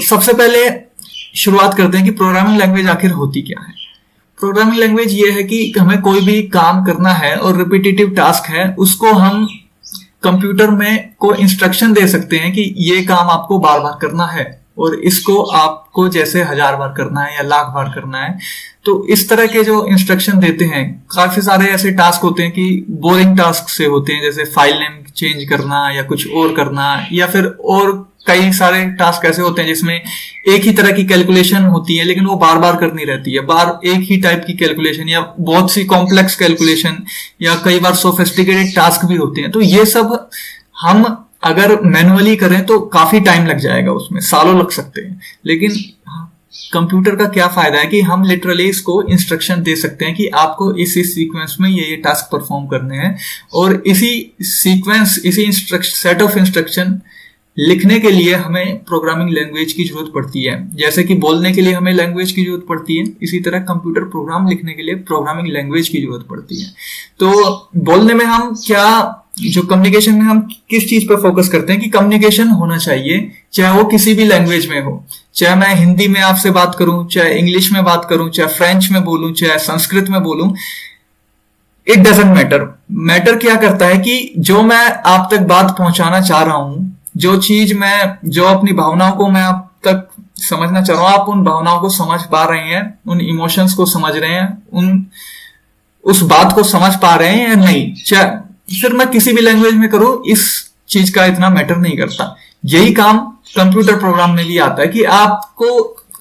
सबसे पहले शुरुआत करते हैं कि प्रोग्रामिंग लैंग्वेज आखिर होती क्या है। प्रोग्रामिंग लैंग्वेज ये है कि हमें कोई भी काम करना है और रिपीटेटिव टास्क है, उसको हम कंप्यूटर में को इंस्ट्रक्शन दे सकते हैं कि ये काम आपको बार बार करना है और इसको आपको जैसे 1000 बार करना है या लाख बार करना है। तो इस तरह के जो इंस्ट्रक्शन देते हैं, काफी सारे ऐसे टास्क होते हैं कि बोरिंग टास्क से होते हैं, जैसे फाइल नेम चेंज करना या कुछ और करना, या फिर और कई सारे टास्क ऐसे होते हैं जिसमें एक ही तरह की कैलकुलेशन होती है लेकिन वो बार बार करनी रहती है, बार एक ही टाइप की कैलकुलेशन या बहुत सी कॉम्प्लेक्स कैलकुलेशन या कई बार सोफिस्टिकेटेड टास्क भी होते हैं। तो ये सब हम अगर मैनुअली करें तो काफी टाइम लग जाएगा, उसमें सालों लग सकते हैं। लेकिन कंप्यूटर का क्या फायदा है कि हम लिटरली इसको इंस्ट्रक्शन दे सकते हैं कि आपको इसी सीक्वेंस में ये टास्क परफॉर्म करने हैं, और इसी सीक्वेंस, इसी सेट ऑफ इंस्ट्रक्शन लिखने के लिए हमें प्रोग्रामिंग लैंग्वेज की जरूरत पड़ती है। जैसे कि बोलने के लिए हमें लैंग्वेज की जरूरत पड़ती है, इसी तरह कंप्यूटर प्रोग्राम लिखने के लिए प्रोग्रामिंग लैंग्वेज की जरूरत पड़ती है। तो बोलने में हम क्या, जो कम्युनिकेशन में हम किस चीज पर फोकस करते हैं कि कम्युनिकेशन होना चाहिए, चाहे वो किसी भी लैंग्वेज में हो, चाहे मैं हिंदी में आपसे बात करूं, चाहे इंग्लिश में बात करूं, चाहे फ्रेंच में बोलूं, चाहे संस्कृत में बोलूं, इट डजंट मैटर। मैटर क्या करता है कि जो मैं आप तक बात पहुंचाना चाह रहा हूं, जो चीज मैं, जो अपनी भावनाओं को मैं आप तक समझना चाह रहा हूं, आप उन भावनाओं को समझ पा रहे हैं, उन इमोशंस को समझ रहे हैं, उस बात को समझ पा रहे हैं या नहीं, चाहे फिर मैं किसी भी लैंग्वेज में करूं, इस चीज का इतना मैटर नहीं करता। यही काम कंप्यूटर प्रोग्राम में भी आता है कि आपको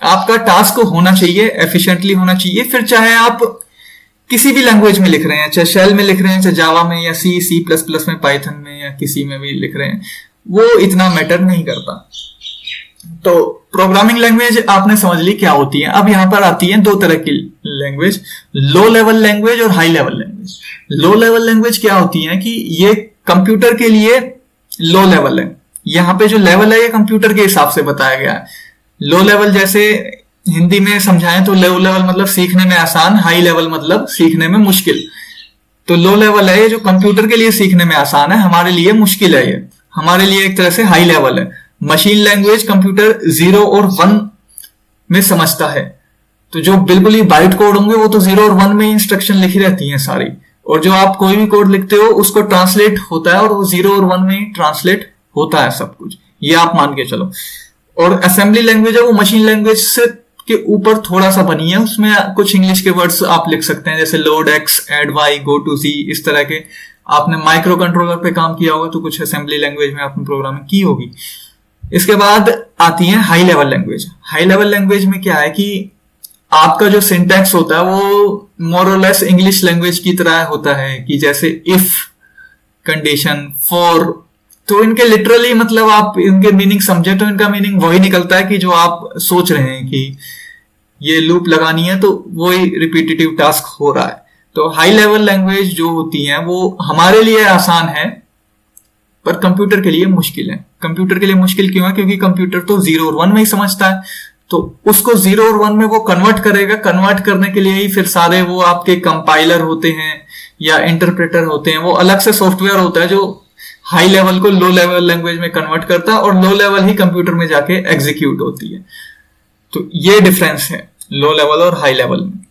आपका टास्क होना चाहिए, एफिशिएंटली होना चाहिए, फिर चाहे आप किसी भी लैंग्वेज में लिख रहे हैं, चाहे शेल में लिख रहे हैं, चाहे जावा में या सी प्लस प्लस में, पाइथन में या किसी में भी लिख रहे हैं, वो इतना मैटर नहीं करता। तो प्रोग्रामिंग लैंग्वेज आपने समझ ली क्या होती है। अब यहां पर आती है दो तरह की लैंग्वेज, लो लेवल लैंग्वेज और high level language. Low level language क्या होती है कि ये कंप्यूटर के लिए लो लेवल है। यहाँ पे जो लेवल है ये कंप्यूटर के हिसाब से बताया गया है। लो लेवल जैसे हिंदी में समझाएं तो लो लेवल मतलब सीखने में आसान, हाई लेवल मतलब सीखने में मुश्किल। तो लो लेवल है ये जो कंप्यूटर के लिए सीखने में आसान है, हमारे लिए मुश्किल है, ये हमारे लिए एक तरह से हाई लेवल है। मशीन लैंग्वेज कंप्यूटर 0 और 1 में समझता है, तो जो बिल्कुल ही बाइट कोड होंगे वो तो 0 और 1 में इंस्ट्रक्शन लिखी रहती हैं सारी, और जो आप कोई भी कोड लिखते हो उसको ट्रांसलेट होता है और वो 0 और 1 में ट्रांसलेट होता है सब कुछ, ये आप मान के चलो। और असेंबली लैंग्वेज है वो मशीन लैंग्वेज से के ऊपर थोड़ा सा बनी है, उसमें कुछ इंग्लिश के वर्ड्स आप लिख सकते हैं, जैसे load X, add Y, go to G, इस तरह के। आपने माइक्रो कंट्रोलर पे काम किया होगा तो कुछ असेंबली लैंग्वेज में आपने प्रोग्रामिंग की होगी। इसके बाद आती है high level language. High level language में क्या है कि आपका जो सिंटैक्स होता है वो मोर और लेस इंग्लिश लैंग्वेज की तरह होता है, कि जैसे इफ, कंडीशन, फॉर, तो इनके लिटरली मतलब आप इनके मीनिंग समझे तो इनका मीनिंग वही निकलता है कि जो आप सोच रहे हैं कि ये लूप लगानी है तो वही रिपीटेटिव टास्क हो रहा है। तो हाई लेवल लैंग्वेज जो होती हैं वो हमारे लिए आसान है पर कंप्यूटर के लिए मुश्किल है। कंप्यूटर के लिए मुश्किल क्यों है? क्योंकि कंप्यूटर तो 0 और 1 में ही समझता है, तो उसको 0 और 1 में वो कन्वर्ट करेगा। कन्वर्ट करने के लिए ही फिर सारे वो आपके कंपाइलर होते हैं या इंटरप्रेटर होते हैं, वो अलग से सॉफ्टवेयर होता है जो हाई लेवल को लो लेवल लैंग्वेज में कन्वर्ट करता है, और लो लेवल ही कंप्यूटर में जाके एग्जीक्यूट होती है। तो ये डिफरेंस है लो लेवल और हाई लेवल में।